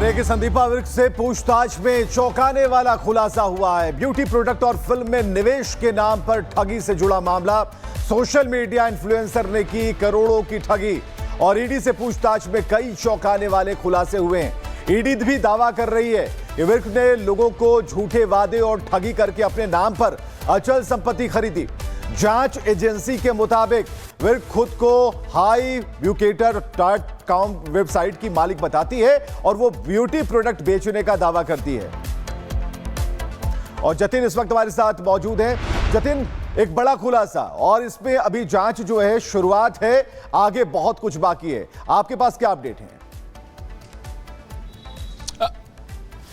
खबर है कि संदीपा विर्क से पूछताछ में चौंकाने वाला खुलासा हुआ है। ब्यूटी प्रोडक्ट और फिल्म में निवेश के नाम पर ठगी से जुड़ा मामला। सोशल मीडिया इन्फ्लुएंसर ने की करोड़ों की ठगी और ईडी से पूछताछ में कई चौंकाने वाले खुलासे हुए हैं। ईडी भी दावा कर रही है कि विर्क ने लोगों को झूठे वादे और ठगी करके अपने नाम पर अचल संपत्ति खरीदी। जांच एजेंसी के मुताबिक विर्क खुद को highbucator.com वेबसाइट की मालिक बताती है और वो ब्यूटी प्रोडक्ट बेचने का दावा करती है। और जतिन इस वक्त हमारे साथ मौजूद है। जतिन, एक बड़ा खुलासा और इसमें अभी जांच जो है शुरुआत है, आगे बहुत कुछ बाकी है। आपके पास क्या अपडेट है?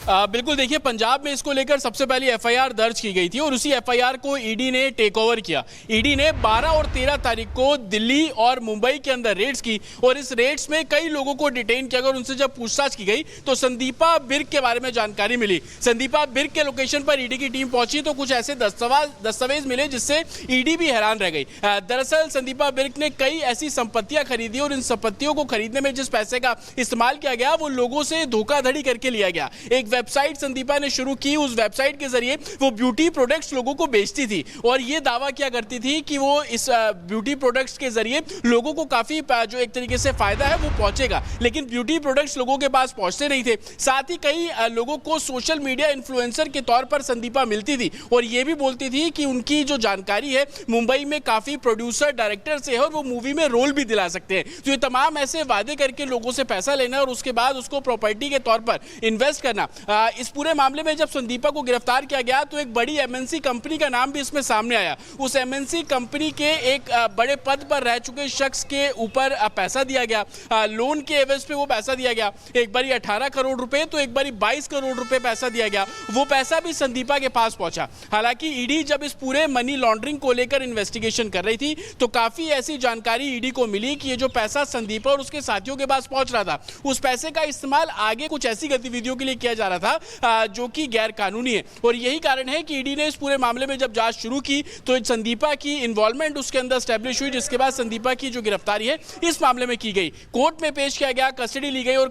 बिल्कुल, देखिए, पंजाब में इसको लेकर सबसे पहले एफआईआर दर्ज की गई थी और उसी एफआईआर को ईडी ने टेक ओवर किया। ईडी ने 12 और 13 तारीख को दिल्ली और मुंबई के अंदर रेड्स की और इस रेड्स में कई लोगों को डिटेन किया और उनसे जब पूछताछ की गई तो संदीपा विर्क के बारे में जानकारी मिली। संदीपा विर्क के लोकेशन पर ईडी की टीम पहुंची तो कुछ ऐसे दस्तावेज मिले जिससे ईडी भी हैरान रह गई। दरअसल संदीपा विर्क ने कई ऐसी संपत्तियां खरीदी और इन संपत्तियों को खरीदने में जिस पैसे का इस्तेमाल किया गया वो लोगों से धोखाधड़ी करके लिया गया। एक वेबसाइट संदीपा ने शुरू की, उस वेबसाइट के जरिए वो ब्यूटी प्रोडक्ट्स लोगों को बेचती थी और ये दावा किया करती थी कि वो इस ब्यूटी प्रोडक्ट्स के जरिए लोगों को काफी जो एक तरीके से फायदा है वो पहुंचेगा, लेकिन ब्यूटी प्रोडक्ट्स लोगों के पास पहुंचते नहीं थे। साथ ही कई लोगों को सोशल मीडिया इन्फ्लुएंसर के तौर पर संदीपा मिलती थी और ये भी बोलती थी कि उनकी जो जानकारी है मुंबई में काफी प्रोड्यूसर डायरेक्टर से है और वो मूवी में रोल भी दिला सकते हैं। तो ये तमाम ऐसे वादे करके लोगों से पैसा लेना और उसके बाद उसको प्रॉपर्टी के तौर पर इन्वेस्ट करना। इस पूरे मामले में जब संदीपा को गिरफ्तार किया गया तो एक बड़ी एमएनसी कंपनी का नाम भी इसमें सामने आया। उस एमएनसी कंपनी के एक बड़े पद पर रह चुके शख्स के ऊपर पैसा दिया गया, लोन के एवज पे वो पैसा दिया गया। एक बारी 18 करोड़ रुपए तो एक बारी 22 करोड़ रुपए पैसा दिया गया। वो पैसा भी संदीपा के पास पहुंचा। हालांकि ईडी जब इस पूरे मनी लॉन्ड्रिंग को लेकर इन्वेस्टिगेशन कर रही थी तो काफी ऐसी जानकारी ईडी को मिली कि ये जो पैसा संदीपा और उसके साथियों के पास पहुंच रहा था, उस पैसे का इस्तेमाल आगे कुछ ऐसी गतिविधियों के लिए किया जा रहा था जो कि गैर कानूनी है। और यही कारण है कि ईडी ने इस पूरे मामले में जब जांच शुरू की तो संदीपा की इन्वॉल्वमेंट उसके अंदर एस्टैब्लिश हुई, जिसके बाद संदीपा की जो गिरफ्तारी है इस मामले में की गई, कोर्ट में पेश किया गया, कस्टडी ली गई और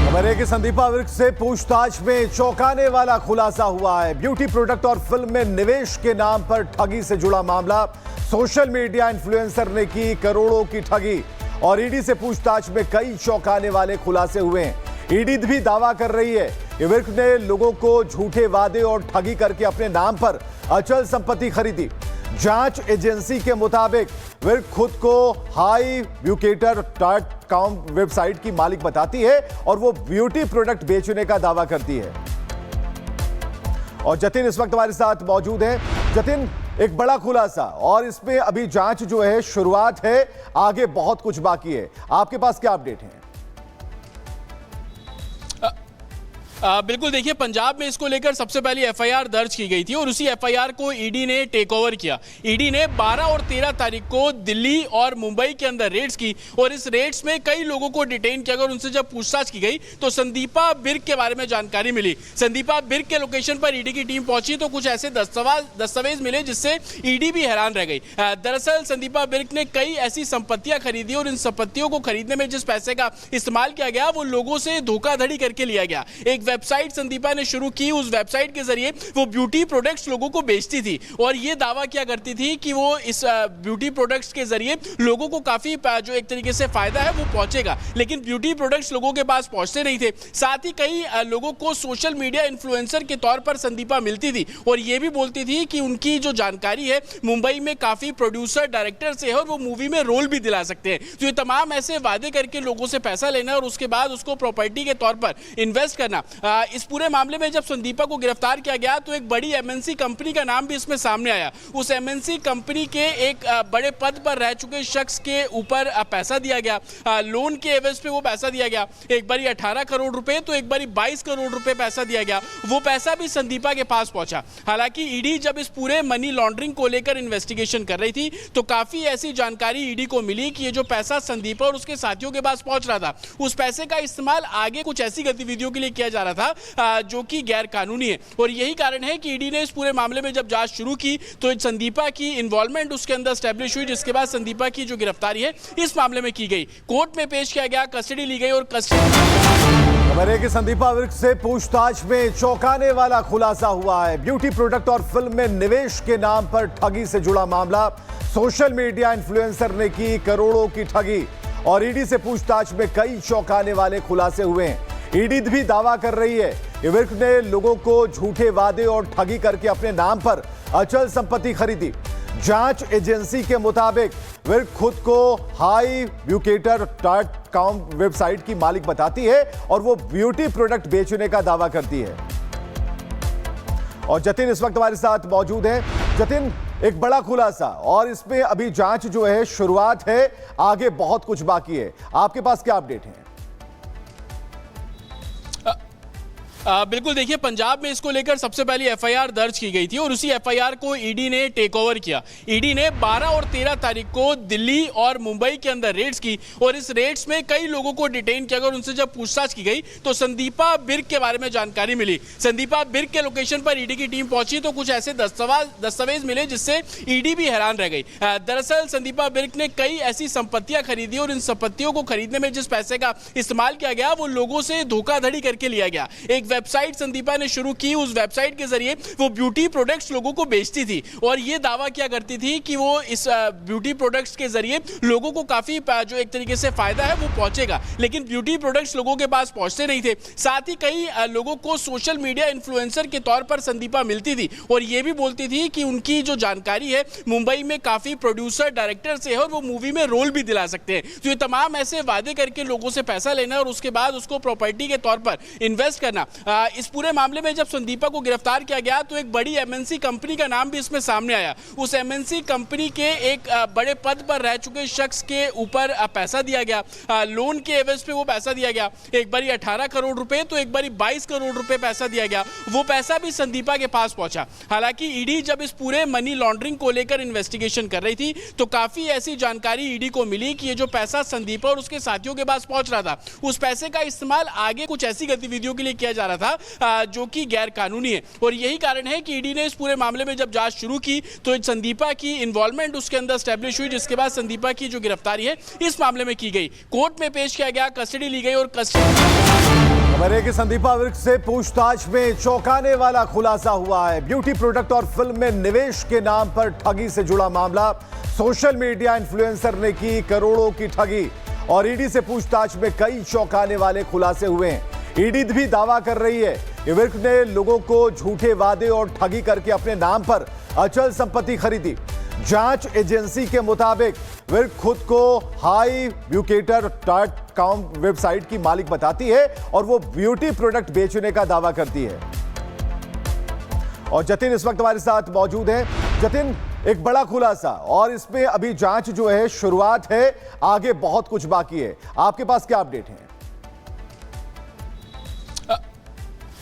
खबर है कि संदीपा विर्क से पूछताछ में चौंकाने वाला खुलासा हुआ है। ब्यूटी प्रोडक्ट और फिल्म में निवेश के नाम पर ठगी से जुड़ा मामला। सोशल मीडिया इन्फ्लुएंसर ने की करोड़ों की ठगी और ईडी से पूछताछ में कई चौंकाने वाले खुलासे हुए हैं। ईडी भी दावा कर रही है कि विर्क ने लोगों को झूठे वादे और ठगी करके अपने नाम पर अचल संपत्ति खरीदी। जांच एजेंसी के मुताबिक विर्क खुद को highbucator.com वेबसाइट की मालिक बताती है और वो ब्यूटी प्रोडक्ट बेचने का दावा करती है। और जतिन इस वक्त हमारे साथ मौजूद है। जतिन, एक बड़ा खुलासा और इसमें अभी जांच जो है शुरुआत है, आगे बहुत कुछ बाकी है। आपके पास क्या अपडेट है? बिल्कुल, देखिए, पंजाब में इसको लेकर सबसे पहले एफआईआर दर्ज की गई थी और उसी एफआईआर को ईडी ने टेक ओवर किया। ईडी ने 12 और 13 तारीख को दिल्ली और मुंबई के अंदर रेड्स की और इस रेड्स में कई लोगों को डिटेन किया और उनसे जब पूछताछ की गई तो संदीपा विर्क के बारे में जानकारी मिली। संदीपा विर्क के लोकेशन पर ईडी की टीम पहुंची तो कुछ ऐसे दस्तावेज मिले जिससे ईडी भी हैरान रह गई। दरअसल संदीपा विर्क ने कई ऐसी संपत्तियां खरीदी और इन संपत्तियों को खरीदने में जिस पैसे का इस्तेमाल किया गया वो लोगों से धोखाधड़ी करके लिया गया। एक वेबसाइट संदीपा ने शुरू की, उस वेबसाइट के जरिए वो ब्यूटी प्रोडक्ट्स लोगों को बेचती थी और ये दावा किया करती थी कि वो इस ब्यूटी प्रोडक्ट्स के जरिए लोगों को काफी जो एक तरीके से फायदा है वो पहुंचेगा, लेकिन ब्यूटी प्रोडक्ट्स लोगों के पास पहुंचते नहीं थे। साथ ही कई लोगों को सोशल मीडिया इन्फ्लुएंसर के तौर पर संदीपा मिलती थी और ये भी बोलती थी कि उनकी जो जानकारी है मुंबई में काफी प्रोड्यूसर डायरेक्टर से है और वो मूवी में रोल भी दिला सकते हैं। तो ये तमाम ऐसे वादे करके लोगों से पैसा लेना और उसके बाद उसको प्रॉपर्टी के तौर पर इन्वेस्ट करना। इस पूरे मामले में जब संदीपा को गिरफ्तार किया गया तो एक बड़ी एमएनसी कंपनी का नाम भी इसमें सामने आया। उस एमएनसी कंपनी के एक बड़े पद पर रह चुके शख्स के ऊपर पैसा दिया गया, लोन के एवज पे वो पैसा दिया गया। एक बारी 18 करोड़ रुपए तो एक बारी 22 करोड़ रुपए पैसा दिया गया। वो पैसा भी संदीपा के पास पहुंचा। हालांकि ईडी जब इस पूरे मनी लॉन्ड्रिंग को लेकर इन्वेस्टिगेशन कर रही थी तो काफी ऐसी जानकारी ईडी को मिली कि ये जो पैसा संदीपा और उसके साथियों के पास पहुंच रहा था, उस पैसे का इस्तेमाल आगे कुछ ऐसी गतिविधियों के लिए किया जा रहा रहा था जो कि गैर कानूनी है। और यही कारण है कि ईडी ने इस पूरे मामले में जब जांच शुरू की तो संदीपा की इन्वॉल्वमेंट उसके अंदर स्टैब्लिश हुई, जिसके बाद संदीपा की जो गिरफ्तारी है इस मामले में की गई, कोर्ट में पेश किया गया, कस्टडी ली गई और खबर है कि संदीपा विर्क से पूछताछ में चौंकाने वाला खुलासा हुआ है। ब्यूटी प्रोडक्ट और फिल्म में निवेश के नाम पर ठगी से जुड़ा मामला। सोशल मीडिया इन्फ्लुएंसर ने की करोड़ों की ठगी और ईडी से पूछताछ में कई चौंकाने वाले खुलासे हुए हैं। ईडी भी दावा कर रही है कि विर्क ने लोगों को झूठे वादे और ठगी करके अपने नाम पर अचल संपत्ति खरीदी। जांच एजेंसी के मुताबिक विर्क खुद को highbucator.com वेबसाइट की मालिक बताती है और वो ब्यूटी प्रोडक्ट बेचने का दावा करती है। और जतिन इस वक्त हमारे साथ मौजूद है। जतिन, एक बड़ा खुलासा और इसमें अभी जांच जो है शुरुआत है, आगे बहुत कुछ बाकी है, आपके पास क्या अपडेट है? बिल्कुल देखिए, पंजाब में इसको लेकर सबसे पहले एफआईआर दर्ज की गई थी और उसी एफआईआर को ईडी ने टेक ओवर किया। ईडी ने 12 और 13 तारीख को दिल्ली और मुंबई के अंदर रेड्स की और इस रेड्स में कई लोगों को डिटेन किया गया और उनसे जब पूछताछ की गई तो संदीपा बिर्क के बारे में जानकारी मिली। संदीपा बिर्क के लोकेशन पर ईडी की टीम पहुंची तो कुछ ऐसे दस्तावेज मिले जिससे ईडी भी हैरान रह गई। दरअसल संदीपा बिर्क ने कई ऐसी संपत्तियां खरीदी और इन संपत्तियों को खरीदने में जिस पैसे का इस्तेमाल किया गया वो लोगों से धोखाधड़ी करके लिया गया। एक वेबसाइट संदीपा ने शुरू की, उस वेबसाइट के जरिए वो ब्यूटी प्रोडक्ट्स लोगों को बेचती थी और ये दावा किया करती थी कि वो इस ब्यूटी प्रोडक्ट्स के जरिए लोगों को काफी जो एक तरीके से फायदा है वो पहुंचेगा, लेकिन ब्यूटी प्रोडक्ट्स लोगों के पास पहुंचते नहीं थे। साथ ही कई लोगों को सोशल मीडिया इन्फ्लुएंसर के तौर पर संदीपा मिलती थी और ये भी बोलती थी कि उनकी जो जानकारी है मुंबई में काफी प्रोड्यूसर डायरेक्टर से है और वो मूवी में रोल भी दिला सकते हैं। तो ये तमाम ऐसे वादे करके लोगों से पैसा लेना और उसके बाद उसको प्रॉपर्टी के तौर पर इन्वेस्ट करना। इस पूरे मामले में जब संदीपा को गिरफ्तार किया गया तो एक बड़ी एमएनसी कंपनी का नाम भी इसमें सामने आया। उस एमएनसी कंपनी के एक बड़े पद पर रह चुके शख्स के ऊपर पैसा दिया गया, लोन के एवज पे वो पैसा दिया गया। एक बारी 18 करोड़ रुपए तो एक बारी 22 करोड़ रुपए पैसा दिया गया। वो पैसा भी संदीपा के पास पहुंचा। हालांकि ईडी जब इस पूरे मनी लॉन्ड्रिंग को लेकर इन्वेस्टिगेशन कर रही थी तो काफी ऐसी जानकारी ईडी को मिली कि ये जो पैसा संदीपा और उसके साथियों के पास पहुंच रहा था, उस पैसे का इस्तेमाल आगे कुछ ऐसी गतिविधियों के लिए किया जा रहा था जो कि गैर कानूनी है। और यही कारण है कि ईडी ने इस पूरे मामले में जब जांच शुरू की तो संदीपा की इन्वॉल्वमेंट उसके अंदर स्टैब्लिश हुई, जिसके बाद संदीपा की जो गिरफ्तारी है इस मामले में की गई, कोर्ट में पेश किया गया, कस्टडी ली गई और खबर है कि संदीपा विर्क से पूछताछ में चौंकाने वाला खुलासा हुआ है। ब्यूटी प्रोडक्ट और फिल्म में निवेश के नाम पर ठगी से जुड़ा मामला। सोशल मीडिया इन्फ्लुएंसर ने की करोड़ों की ठगी और ईडी से पूछताछ में कई चौंकाने वाले खुलासे हुए हैं। ईडी भी दावा कर रही है कि विर्क ने लोगों को झूठे वादे और ठगी करके अपने नाम पर अचल संपत्ति खरीदी। जांच एजेंसी के मुताबिक विर्क खुद को highbucator.com वेबसाइट की मालिक बताती है और वो ब्यूटी प्रोडक्ट बेचने का दावा करती है। और जतिन इस वक्त हमारे साथ मौजूद है। जतिन, एक बड़ा खुलासा और इसमें अभी जांच जो है शुरुआत है, आगे बहुत कुछ बाकी है, आपके पास क्या अपडेट है?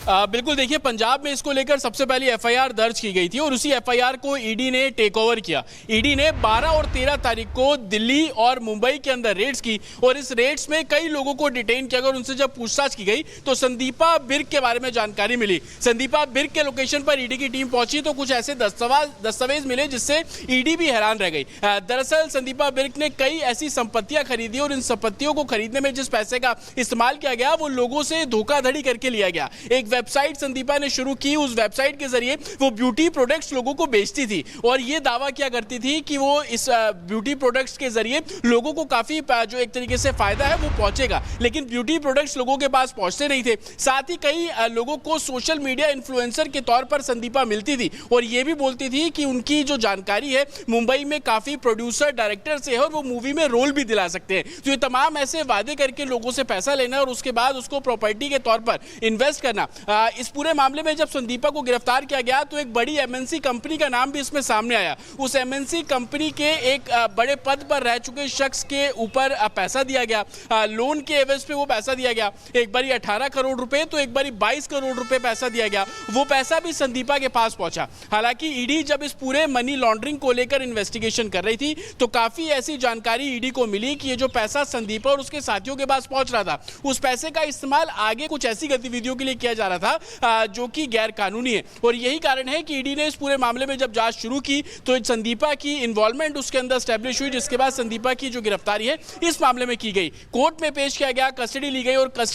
बिल्कुल देखिए, पंजाब में इसको लेकर सबसे पहले एफआईआर दर्ज की गई थी और उसी एफआईआर को ईडी ने टेक ओवर किया। ईडी ने 12 और 13 तारीख को दिल्ली और मुंबई के अंदर रेड्स की और इस रेड्स में कई लोगों को डिटेन किया गया और उनसे जब पूछताछ की गई तो संदीपा बिर्क के बारे में जानकारी मिली। संदीपा बिर्क के लोकेशन पर ईडी की टीम पहुंची तो कुछ ऐसे दस्तावेज मिले जिससे ईडी भी हैरान रह गई। दरअसल संदीपा बिर्क ने कई ऐसी संपत्तियां खरीदी और इन संपत्तियों को खरीदने में जिस पैसे का इस्तेमाल किया गया वो लोगों से धोखाधड़ी करके लिया गया। एक वेबसाइट संदीपा ने शुरू की, उस वेबसाइट के जरिए वो ब्यूटी प्रोडक्ट्स लोगों को बेचती थी और ये दावा किया करती थी कि वो इस ब्यूटी प्रोडक्ट्स के जरिए लोगों को काफी जो एक तरीके से फायदा है वो पहुंचेगा, लेकिन ब्यूटी प्रोडक्ट्स लोगों के पास पहुंचते नहीं थे। साथ ही कई लोगों को सोशल मीडिया इन्फ्लुएंसर के तौर पर संदीपा मिलती थी और ये भी बोलती थी कि उनकी जो जानकारी है मुंबई में काफी प्रोड्यूसर डायरेक्टर से है और वो मूवी में रोल भी दिला सकते हैं। तो ये तमाम ऐसे वादे करके लोगों से पैसा लेना और उसके बाद उसको प्रॉपर्टी के तौर पर इन्वेस्ट करना। इस पूरे मामले में जब संदीपा को गिरफ्तार किया गया तो एक बड़ी एमएनसी कंपनी का नाम भी इसमें सामने आया। उस एमएनसी कंपनी के एक बड़े पद पर रह चुके शख्स के ऊपर पैसा दिया गया, लोन के एवज पे वो पैसा दिया गया। एक बारी 18 करोड़ रुपए तो एक बारी 22 करोड़ रुपए पैसा दिया गया। वो पैसा भी संदीपा के पास पहुंचा। हालांकि ईडी जब इस पूरे मनी लॉन्ड्रिंग को लेकर इन्वेस्टिगेशन कर रही थी तो काफी ऐसी जानकारी ईडी को मिली कि ये जो पैसा संदीपा और उसके साथियों के पास पहुंच रहा था, उस पैसे का इस्तेमाल आगे कुछ ऐसी गतिविधियों के लिए किया जा रहा था जो कि गैर कानूनी है। और यही कारण है कि ईडी ने इस पूरे मामले में जब जांच शुरू की तो संदीपा की इन्वॉल्वमेंट उसके अंदर स्टैब्लिश हुई, जिसके बाद संदीपा की जो गिरफ्तारी है इस मामले में की गई, कोर्ट में पेश किया गया, कस्टडी ली गई और